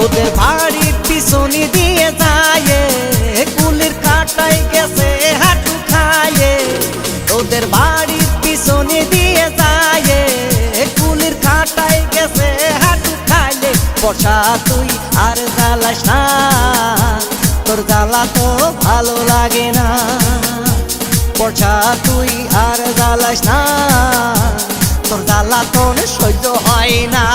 তোদের বাড়ির পিছনে দিয়ে যায় কুলির কাটাই গেছে হাঁটু খায়ে তোদের বাড়ির পিছনে দিয়ে যায় কুলির কাটাই গেছে হাঁটু খাইলে বর্ষা তুই আর জ্বালাস না তোর জ্বালা তো ভালো লাগে না বর্ষা তুই আর জ্বালাস না তোর জ্বালা তো সহ্য হয় না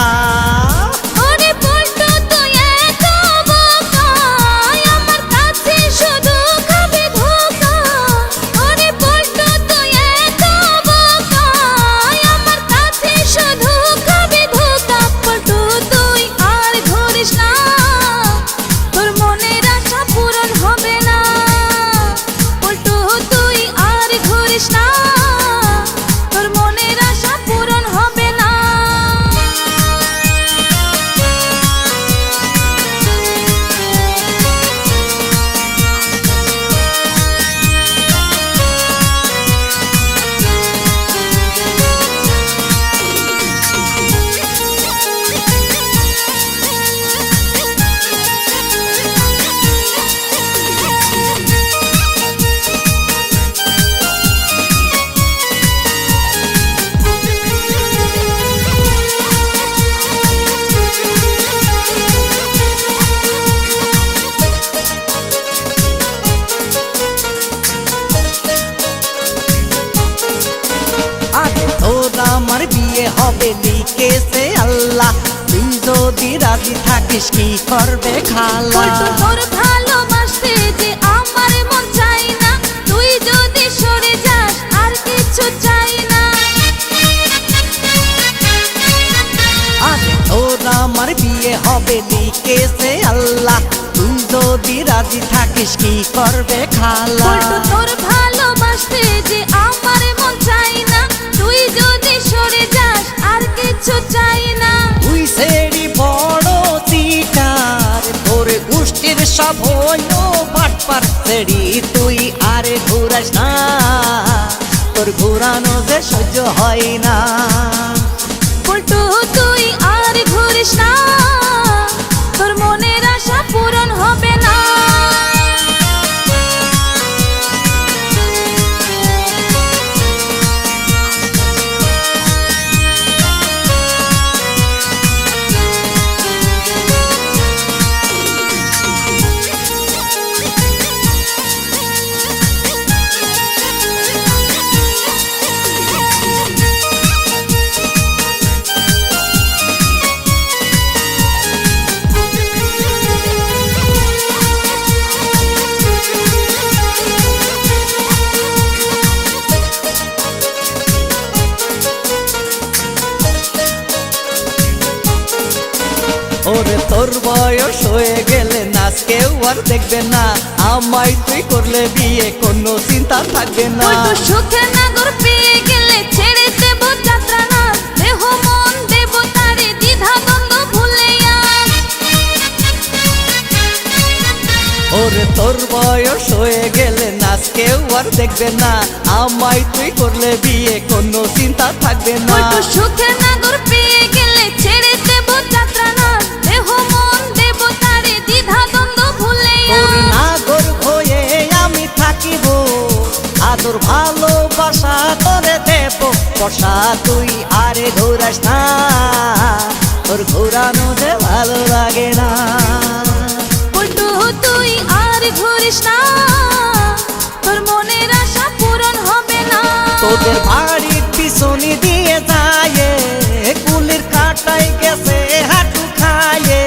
আমার বিয়ে হবে লিখেছে আল্লাহ তুই যদি রাজি থাকিস কি করবে খালা তোর ভালোবাসতে যে আমার মন চাই না তুই যদি সরে যাস আর কিছু চাই না আরে তোর আমার বিয়ে হবে লিখেছে আল্লাহ তুই যদি রাজি থাকিস কি করবে খালা তোর ভালোবাসতে যে আমার মন চাই না তুই যদি সরে যাস আর কিছু চাই না তুই সেরি বড় চিটার তোর গোষ্ঠীর সব হইল বাটপার সেরি তুই আর ঘুরাস না তোর ঘুরানো যে সহ্য হয় না পল্টু তুই আর ঘুরিস না তোর মনের আশা পূরণ হবে না ওরে তোর বয়স হয়ে গেলে নাচ কেউ আর দেখবে না আমায় তুই করলে বিয়ে কোনো চিন্তা থাকবে না সুখে নাগর পেয়ে গেলে ছেড়ে দেব যাত্রা না দেহ মন দেব তারে দ্বিধা দ্বন্দ্ব ভুলে ওরে তোর বয়স হয়ে গেলে নাচ কেউ আর দেখবে না আমায় তুই করলে বিয়ে কোনো চিন্তা থাকবে না সুখে নাগর পেয়ে গেলে ছেড়ে দেব যাত্রা না দেহ মন দেব তারে দ্বিধা দ্বন্দ্ব ভুলে তোর নাগর হয়ে আমি থাকিব আদর ভালোবাসা তোরে দেব বর্ষা তুই আরে ঘুরাস না তোর ঘুরানো যে ভালো লাগে না পল্টু তুই আর ঘুরিস না তোর মনের আশা পূরণ হবে না তোদের বাড়ির পিছনে দিয়ে যায় কুলির কাটাই গেছে হাঁটু খায়ে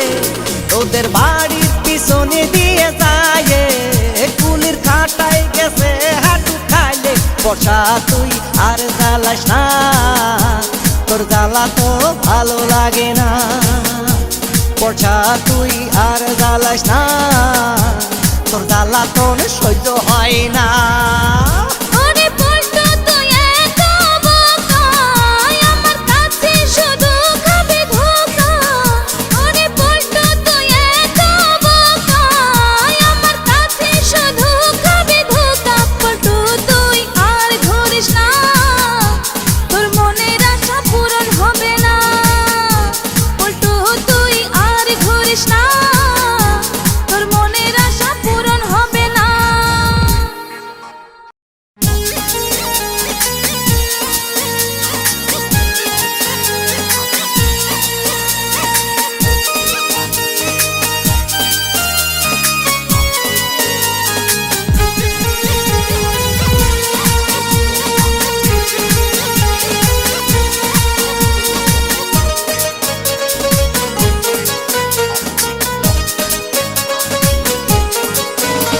তোদের বাড়ির পিছনে দিয়ে যায় কুলির কাটাই গেছে হাঁটু খাইলে বর্ষা তুই আর জ্বালাস না তোর জ্বালা তো ভালো লাগে না বর্ষা তুই আর জ্বালাস না তোর জ্বালা তো সহ্য হয় না।